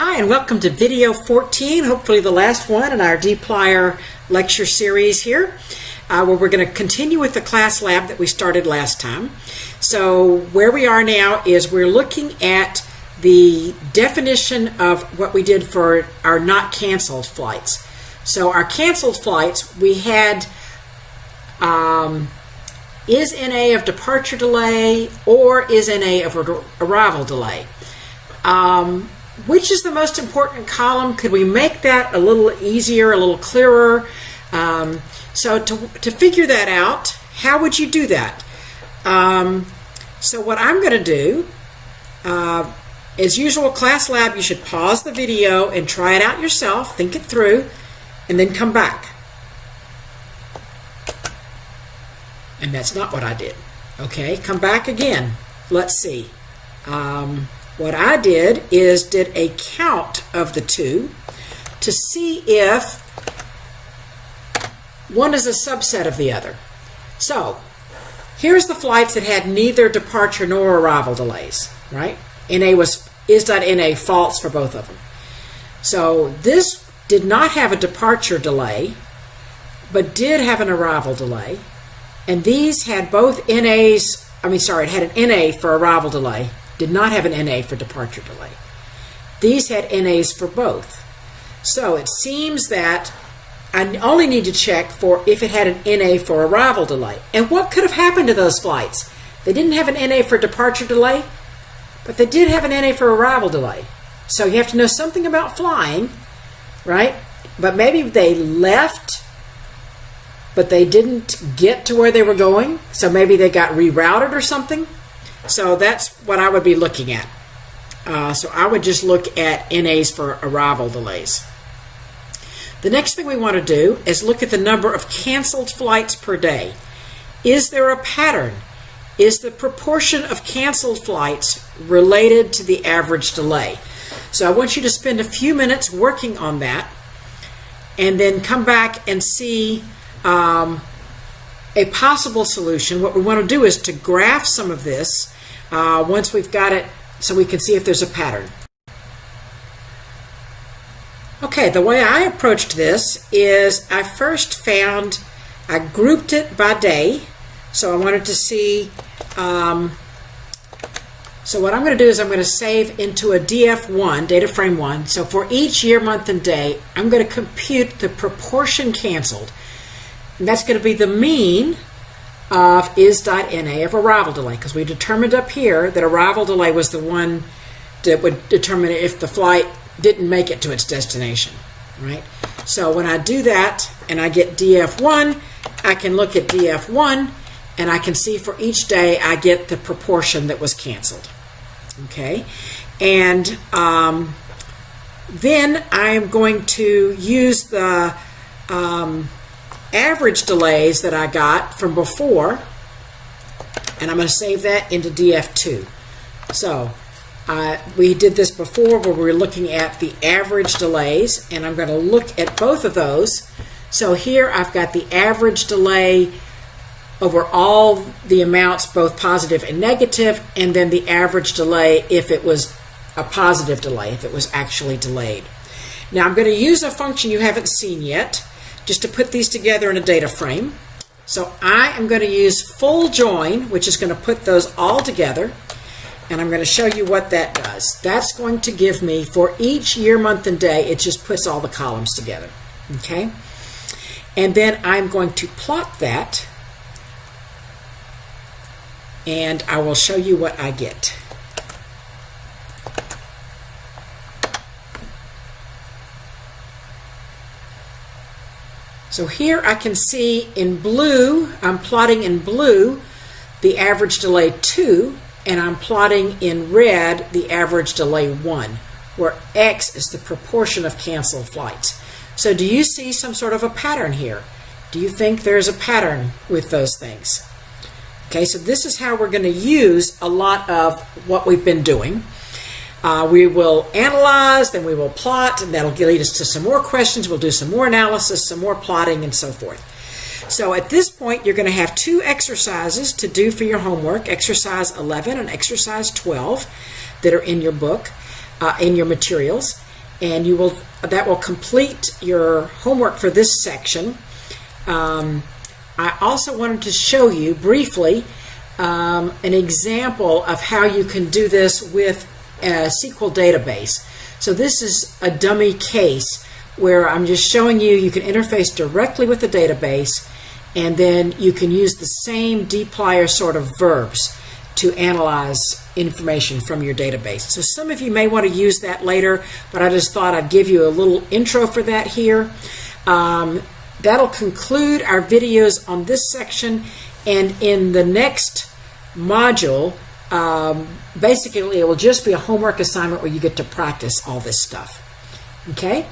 Hi, and welcome to video 14, hopefully the last one in our dplyr lecture series here, where we're going to continue with the class lab that we started last time. So where we are now is we're looking at the definition of what we did for our not canceled flights. So our canceled flights, we had is NA of departure delay or is NA of arrival delay. Which is the most important column? Could we make that a little easier, a little clearer? So to figure that out, how would you do that? So what I'm going to do, as usual, class lab, you should pause the video and try it out yourself, think it through, and then come back. And that's not what I did. Okay, come back again. Let's see. What I did is did a count of the two to see if one is a subset of the other. So here's the flights that had neither departure nor arrival delays, right? NA was is.NA false for both of them. So this did not have a departure delay, but did have an arrival delay. And these had both NAs, it had an NA for arrival delay, did not have an NA for departure delay. These had NAs for both. So it seems that I only need to check for if it had an NA for arrival delay. And what could have happened to those flights? They didn't have an NA for departure delay, but they did have an NA for arrival delay. So you have to know something about flying, right? But maybe they left, but they didn't get to where they were going. So maybe they got rerouted or something. So that's what I would be looking at. So I would just look at NAs for arrival delays. The next thing we want to do is look at the number of canceled flights per day. Is there a pattern? Is the proportion of canceled flights related to the average delay? So I want you to spend a few minutes working on that and then come back and see a possible solution. What we want to do is to graph some of this once we've got it so we can see if there's a pattern. Okay, the way I approached this is I grouped it by day. So I wanted to see, so what I'm going to do is I'm going to save into a DF1, data frame 1. So for each year, month, and day, I'm going to compute the proportion canceled. And that's going to be the mean of is.NA of arrival delay, because we determined up here that arrival delay was the one that would determine if the flight didn't make it to its destination, right? So when I do that and I get DF1, I can look at DF1 and I can see for each day I get the proportion that was canceled, okay? And then I'm going to use the average delays that I got from before, and I'm going to save that into DF2. So we did this before where we were looking at the average delays, and I'm going to look at both of those. So here I've got the average delay over all the amounts, both positive and negative, and then the average delay if it was a positive delay, if it was actually delayed. Now I'm going to use a function you haven't seen yet, just to put these together in a data frame. So I am going to use full join, which is going to put those all together, and I'm going to show you what that does. That's going to give me, for each year, month, and day, it just puts all the columns together, okay? And then I'm going to plot that, and I will show you what I get. So here I can see in blue, I'm plotting in blue the average delay 2, and I'm plotting in red the average delay 1, where X is the proportion of canceled flights. So do you see some sort of a pattern here? Do you think there's a pattern with those things? Okay, so this is how we're going to use a lot of what we've been doing. We will analyze, then we will plot, and that'll lead us to some more questions. We'll do some more analysis, some more plotting, and so forth. So at this point, you're going to have two exercises to do for your homework, exercise 11 and exercise 12, that are in your book, in your materials. and that will complete your homework for this section. I also wanted to show you briefly an example of how you can do this with a SQL database. So this is a dummy case where I'm just showing you can interface directly with the database, and then you can use the same dplyr sort of verbs to analyze information from your database. So some of you may want to use that later, but I just thought I'd give you a little intro for that here. That'll conclude our videos on this section, and in the next module, basically it will just be a homework assignment where you get to practice all this stuff. Okay?